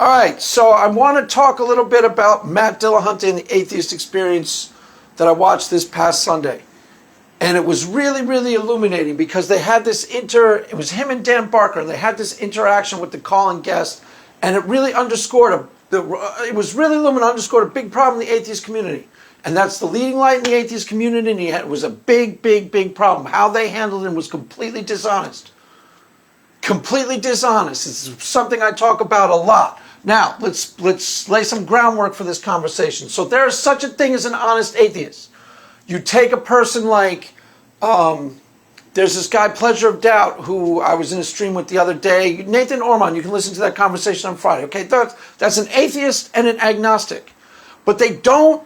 All right, so I want to talk a little bit about Matt Dillahunty and the Atheist Experience that I watched this past Sunday. And it was really, really illuminating because they had this it was him and Dan Barker, and they had this interaction with the call-in guest, and it really underscored, underscored a big problem in the atheist community. And that's the leading light in the atheist community, and it was a big, big, big problem. How they handled it was completely dishonest. Completely dishonest. It's something I talk about a lot. Now, let's lay some groundwork for this conversation. So there is such a thing as an honest atheist. You take a person like, there's this guy, Pleasure of Doubt, who I was in a stream with the other day. Nathan Orman, you can listen to that conversation on Friday. Okay, that's an atheist and an agnostic. But they don't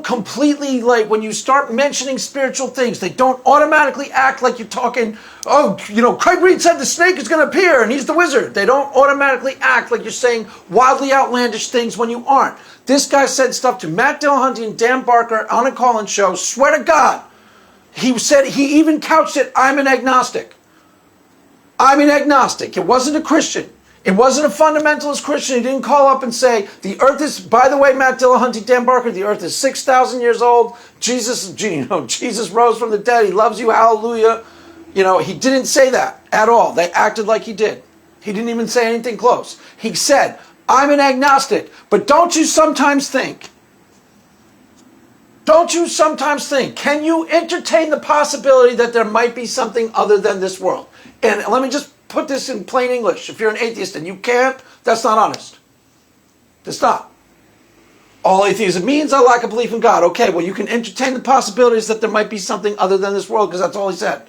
completely, like, when you start mentioning spiritual things, they don't automatically act like you're talking, Craig Reed said the snake is going to appear and he's the wizard. They don't automatically act like you're saying wildly outlandish things when you aren't. This guy said stuff to Matt Dillahunty and Dan Barker on a call-in show. Swear to God. He said, he even couched it, I'm an agnostic. I'm an agnostic. It wasn't a Christian. It wasn't a fundamentalist Christian. He didn't call up and say, the earth is, by the way, Matt Dillahunty, Dan Barker, the earth is 6,000 years old. Jesus rose from the dead. He loves you. Hallelujah. He didn't say that at all. They acted like he did. He didn't even say anything close. He said, I'm an agnostic, but don't you sometimes think, can you entertain the possibility that there might be something other than this world? And let me just put this in plain English. If you're an atheist and you can't, that's not honest. It's not. All atheism means I lack a belief in God. Okay, well, you can entertain the possibilities that there might be something other than this world, because that's all he said.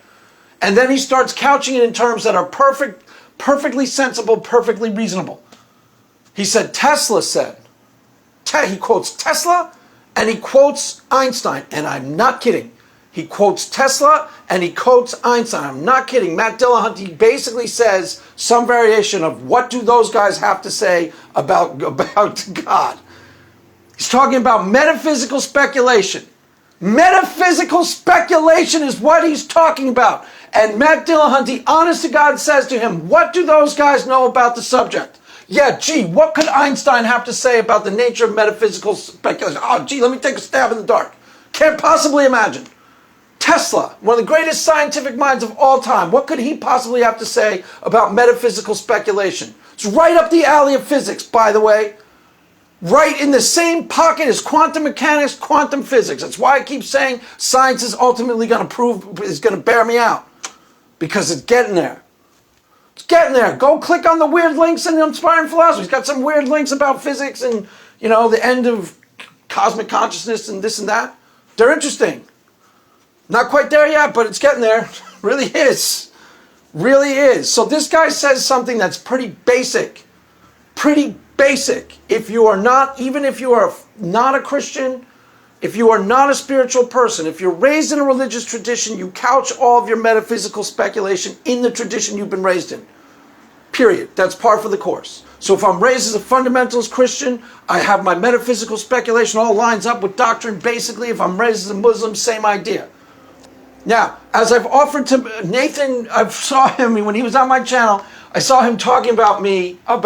And then he starts couching it in terms that are perfectly sensible, perfectly reasonable. He said, Tesla said. He quotes Tesla and he quotes Einstein. And I'm not kidding. He quotes Tesla and he quotes Einstein. I'm not kidding. Matt Dillahunty basically says some variation of what do those guys have to say about God. He's talking about metaphysical speculation. Metaphysical speculation is what he's talking about. And Matt Dillahunty, honest to God, says to him, what do those guys know about the subject? Yeah, gee, what could Einstein have to say about the nature of metaphysical speculation? Oh, gee, let me take a stab in the dark. Can't possibly imagine. Tesla, one of the greatest scientific minds of all time, what could he possibly have to say about metaphysical speculation? It's right up the alley of physics, by the way. Right in the same pocket as quantum mechanics, quantum physics. That's why I keep saying science is ultimately going to bear me out. Because it's getting there. It's getting there. Go click on the weird links in the Inspiring Philosophy. He's got some weird links about physics and, the end of cosmic consciousness and this and that. They're interesting. Not quite there yet, but it's getting there. Really is. Really is. So this guy says something that's pretty basic. Pretty basic. If you are not, even if you are not a Christian, if you are not a spiritual person, if you're raised in a religious tradition, you couch all of your metaphysical speculation in the tradition you've been raised in. Period. That's par for the course. So if I'm raised as a fundamentalist Christian, I have my metaphysical speculation all lines up with doctrine. Basically, if I'm raised as a Muslim, same idea. Now, as I've offered to Nathan, I saw him when he was on my channel. I saw him talking about me I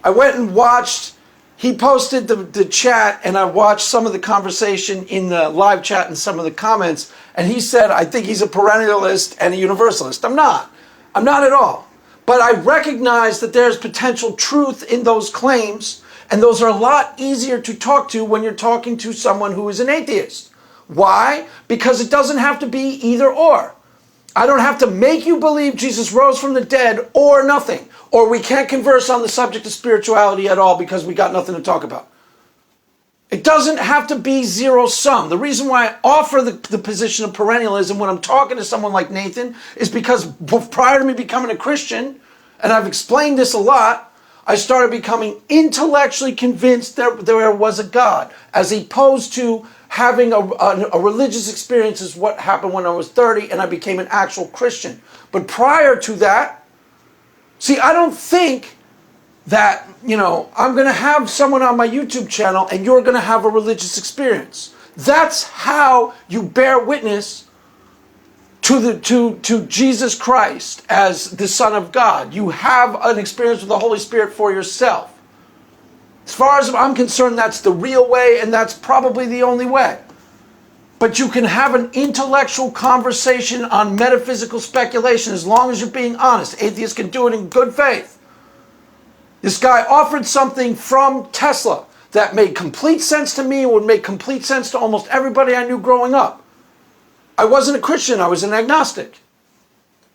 went and watched. He posted the chat, and I watched some of the conversation in the live chat and some of the comments, and he said, I think he's a perennialist and a universalist. I'm not at all. But I recognize that there's potential truth in those claims, and those are a lot easier to talk to when you're talking to someone who is an atheist. Why? Because it doesn't have to be either or. I don't have to make you believe Jesus rose from the dead or nothing. Or we can't converse on the subject of spirituality at all because we got nothing to talk about. It doesn't have to be zero sum. The reason why I offer the position of perennialism when I'm talking to someone like Nathan is because prior to me becoming a Christian, and I've explained this a lot, I started becoming intellectually convinced that there was a God, as opposed to having a religious experience is what happened when I was 30 and I became an actual Christian. But prior to that, see, I don't think that, I'm going to have someone on my YouTube channel and you're going to have a religious experience. That's how you bear witness to Jesus Christ as the Son of God. You have an experience with the Holy Spirit for yourself. As far as I'm concerned, that's the real way, and that's probably the only way. But you can have an intellectual conversation on metaphysical speculation as long as you're being honest. Atheists can do it in good faith. This guy offered something from Tesla that made complete sense to me and would make complete sense to almost everybody I knew growing up. I wasn't a Christian, I was an agnostic.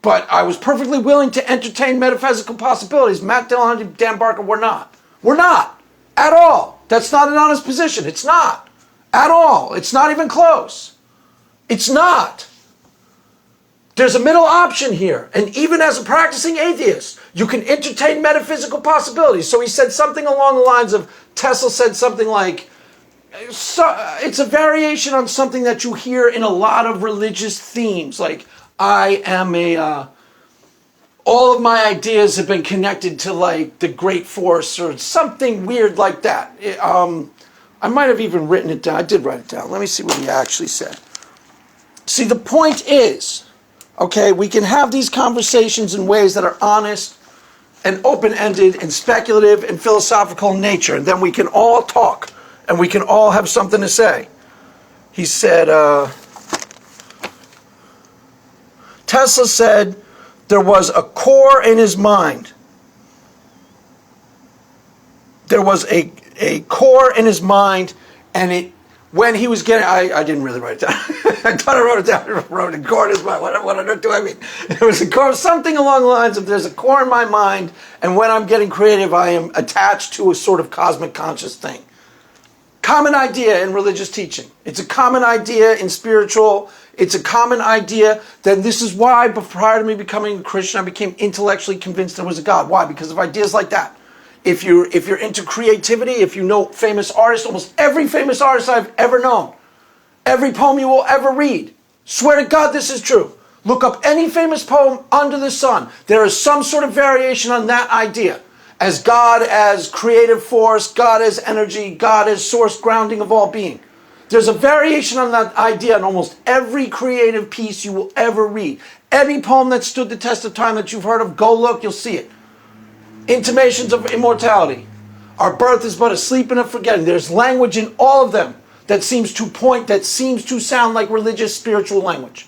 But I was perfectly willing to entertain metaphysical possibilities. Matt Dillahunty, Dan Barker were not. We're not. At all. That's not an honest position. It's not. At all. It's not even close. It's not. There's a middle option here. And even as a practicing atheist, you can entertain metaphysical possibilities. So he said something along the lines of, Tesla said something like, it's a variation on something that you hear in a lot of religious themes. Like, I am all of my ideas have been connected to like the great force or something weird like that. I might have even written it down. I did write it down. Let me see what he actually said. See, the point is, okay, we can have these conversations in ways that are honest and open-ended and speculative and philosophical in nature. And then we can all talk and we can all have something to say. He said, Tesla said there was a core in his mind. There was a core in his mind, and when he was getting, I didn't really write it down. I thought I wrote it down. I wrote a core in his mind. What do I mean? There was a core, something along the lines of there's a core in my mind, and when I'm getting creative, I am attached to a sort of cosmic conscious thing. Common idea in religious teaching. It's a common idea in spiritual. It's a common idea. Then this is why, prior to me becoming a Christian, I became intellectually convinced there was a God. Why? Because of ideas like that. If you're into creativity, if you know famous artists, almost every famous artist I've ever known, every poem you will ever read, swear to God this is true. Look up any famous poem under the sun. There is some sort of variation on that idea. As God as creative force, God as energy, God as source grounding of all being. There's a variation on that idea in almost every creative piece you will ever read. Any poem that stood the test of time that you've heard of, go look, you'll see it. Intimations of immortality. Our birth is but a sleep and a forgetting. There's language in all of them that seems to sound like religious, spiritual language.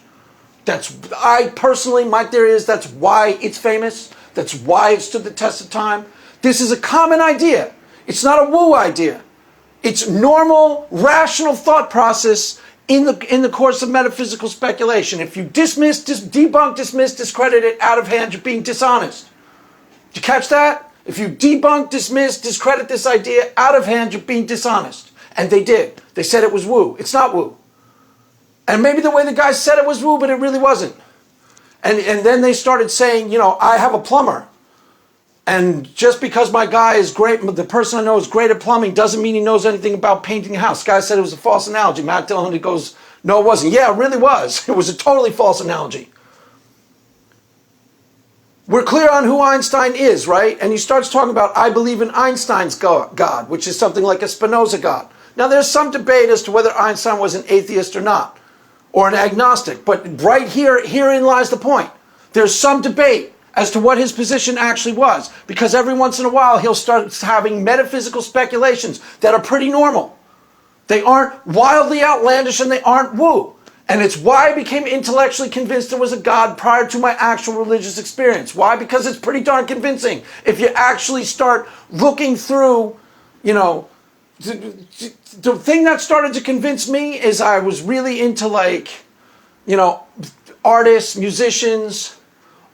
My theory is that's why it's famous. That's why it stood the test of time. This is a common idea. It's not a woo idea. It's normal, rational thought process in the course of metaphysical speculation. If you debunk, dismiss, discredit it out of hand, you're being dishonest. Did you catch that? If you debunk, dismiss, discredit this idea out of hand, you're being dishonest. And they did. They said it was woo. It's not woo. And maybe the way the guy said it was woo, but it really wasn't. And then they started saying, I have a plumber. And just because my guy is great, the person I know is great at plumbing, doesn't mean he knows anything about painting a house. The guy said it was a false analogy. Matt Dillahunty goes, no, it wasn't. Yeah, it really was. It was a totally false analogy. We're clear on who Einstein is, right? And he starts talking about, I believe in Einstein's God, which is something like a Spinoza God. Now, there's some debate as to whether Einstein was an atheist or not, or an agnostic. But right herein lies the point. There's some debate as to what his position actually was, because every once in a while he'll start having metaphysical speculations that are pretty normal. They aren't wildly outlandish and they aren't woo. And it's why I became intellectually convinced there was a God prior to my actual religious experience. Why? Because it's pretty darn convincing. If you actually start looking through, the thing that started to convince me is I was really into artists, musicians.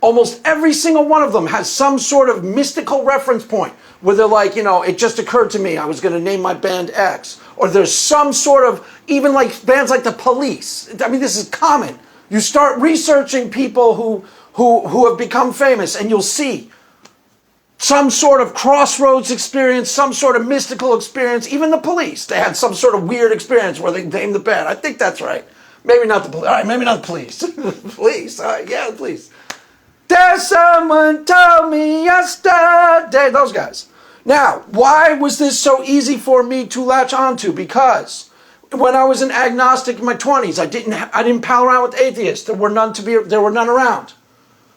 Almost every single one of them has some sort of mystical reference point where they're like, it just occurred to me I was going to name my band X. Or there's some sort of, even like bands like the Police. I mean, this is common. You start researching people who have become famous and you'll see some sort of crossroads experience, some sort of mystical experience. Even the Police, they had some sort of weird experience where they named the band. I think that's right. Maybe not the Police. All right, maybe not the Police. Police, all right, yeah, the Police. There's someone told me yesterday. Those guys. Now, why was this so easy for me to latch onto? Because When I was an agnostic in my 20s, I didn't pal around with atheists. There were none around.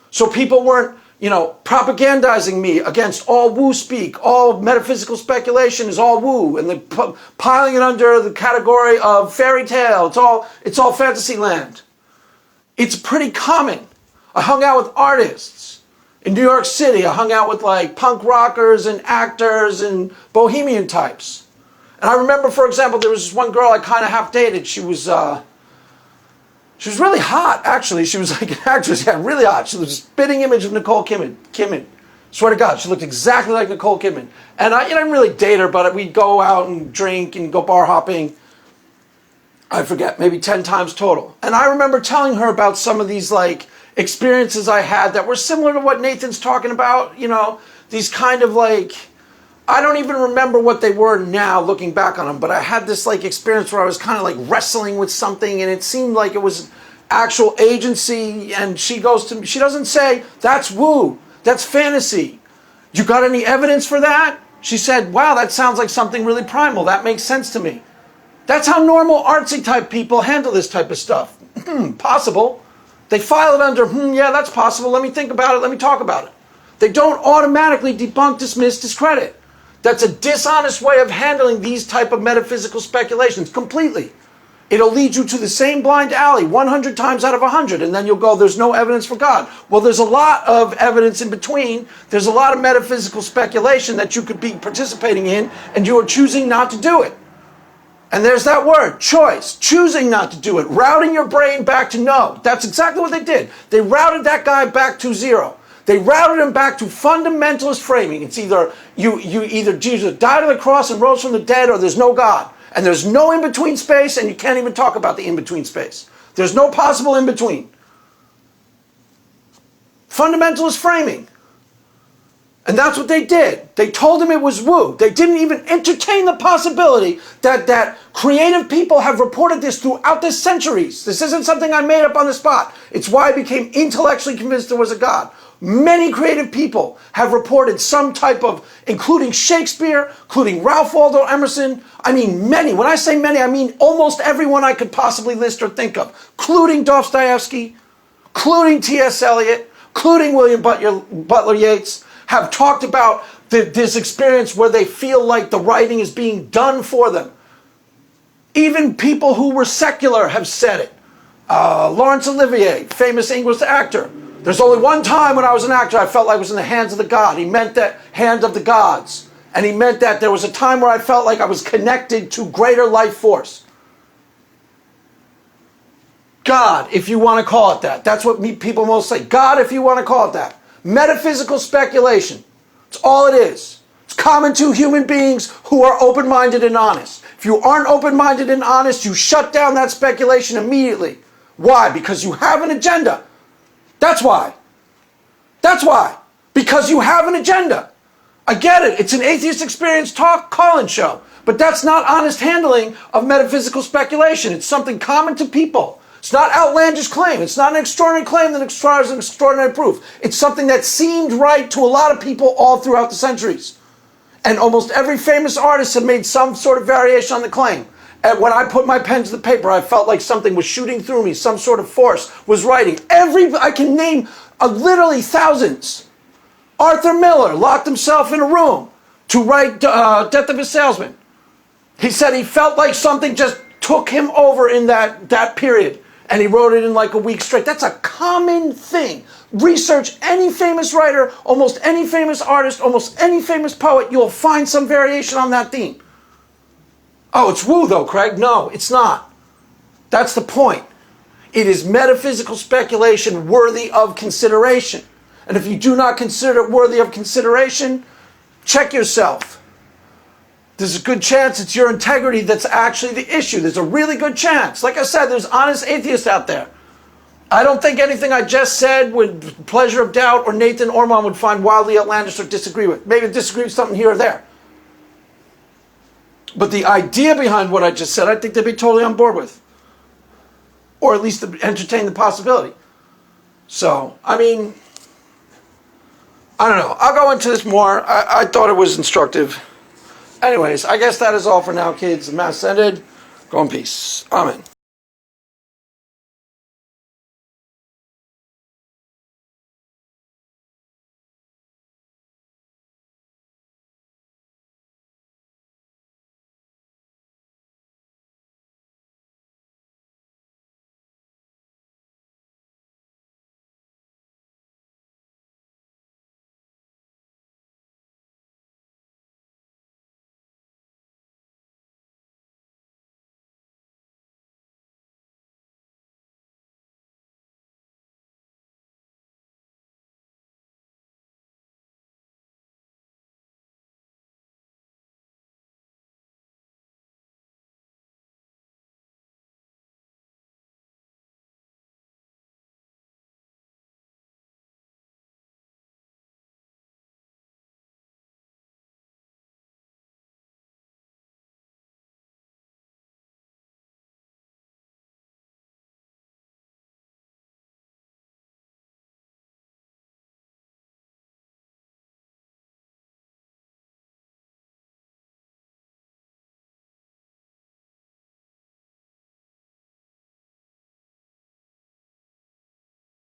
So people weren't, propagandizing me against all woo speak, all metaphysical speculation is all woo, and piling it under the category of fairy tale. It's all fantasy land. It's pretty common. I hung out with artists in New York City. I hung out with like punk rockers and actors and bohemian types. And I remember, for example, there was this one girl I kind of half dated. She was really hot, actually. She was like an actress, yeah, really hot. She was a spitting image of Nicole Kidman. Swear to God, she looked exactly like Nicole Kidman. And I didn't really date her, but we'd go out and drink and go bar hopping. I forget, maybe 10 times total. And I remember telling her about some of these like experiences I had that were similar to what Nathan's talking about. These kind of like, I don't even remember what they were now looking back on them, but I had this like experience where I was kind of like wrestling with something and it seemed like it was actual agency. And she doesn't say, that's woo, that's fantasy. You got any evidence for that? She said, wow, that sounds like something really primal. That makes sense to me. That's how normal artsy type people handle this type of stuff. Possible. They file it under, yeah, that's possible. Let me think about it. Let me talk about it. They don't automatically debunk, dismiss, discredit. That's a dishonest way of handling these type of metaphysical speculations completely. It'll lead you to the same blind alley 100 times out of 100, and then you'll go, there's no evidence for God. Well, there's a lot of evidence in between. There's a lot of metaphysical speculation that you could be participating in, and you are choosing not to do it. And there's that word, choice, choosing not to do it, routing your brain back to no. That's exactly what they did. They routed that guy back to zero. They routed him back to fundamentalist framing. It's either either Jesus died on the cross and rose from the dead, or there's no God. And there's no in-between space, and you can't even talk about the in-between space. There's no possible in-between. Fundamentalist framing. And that's what they did. They told him it was woo. They didn't even entertain the possibility that creative people have reported this throughout the centuries. This isn't something I made up on the spot. It's why I became intellectually convinced there was a God. Many creative people have reported some type of, including Shakespeare, including Ralph Waldo Emerson. I mean many. When I say many, I mean almost everyone I could possibly list or think of, including Dostoevsky, including T.S. Eliot, including William Butler Yeats, have talked about this experience where they feel like the writing is being done for them. Even people who were secular have said it. Laurence Olivier, famous English actor. There's only one time when I was an actor I felt like I was in the hands of the God. He meant the hand of the gods. And he meant that there was a time where I felt like I was connected to greater life force. God, if you want to call it that. That's what people most say. God, if you want to call it that. Metaphysical speculation. It's all it is. It's common to human beings who are open-minded and honest. If you aren't open-minded and honest, you shut down that speculation immediately. Why? Because you have an agenda. That's why. That's why. Because you have an agenda. I get it. It's an atheist experience talk call-in show. But that's not honest handling of metaphysical speculation. It's something common to people. It's not outlandish claim. It's not an extraordinary claim that requires an extraordinary proof. It's something that seemed right to a lot of people all throughout the centuries. And almost every famous artist had made some sort of variation on the claim. And when I put my pen to the paper, I felt like something was shooting through me. Some sort of force was writing. I can name literally thousands. Arthur Miller locked himself in a room to write Death of a Salesman. He said he felt like something just took him over in that period. And he wrote it in like a week straight. That's a common thing. Research any famous writer, almost any famous artist, almost any famous poet. You'll find some variation on that theme. Oh, it's woo though, Craig. No, it's not. That's the point. It is metaphysical speculation worthy of consideration. And if you do not consider it worthy of consideration, check yourself. There's a good chance it's your integrity that's actually the issue. There's a really good chance. Like I said, there's honest atheists out there. I don't think anything I just said with pleasure of doubt or Nathan Ormond would find wildly outlandish or disagree with. Maybe disagree with something here or there. But the idea behind what I just said, I think they'd be totally on board with. Or at least entertain the possibility. So, I mean, I don't know. I'll go into this more. I thought it was instructive. Anyways, I guess that is all for now, kids. The mass ended. Go in peace. Amen.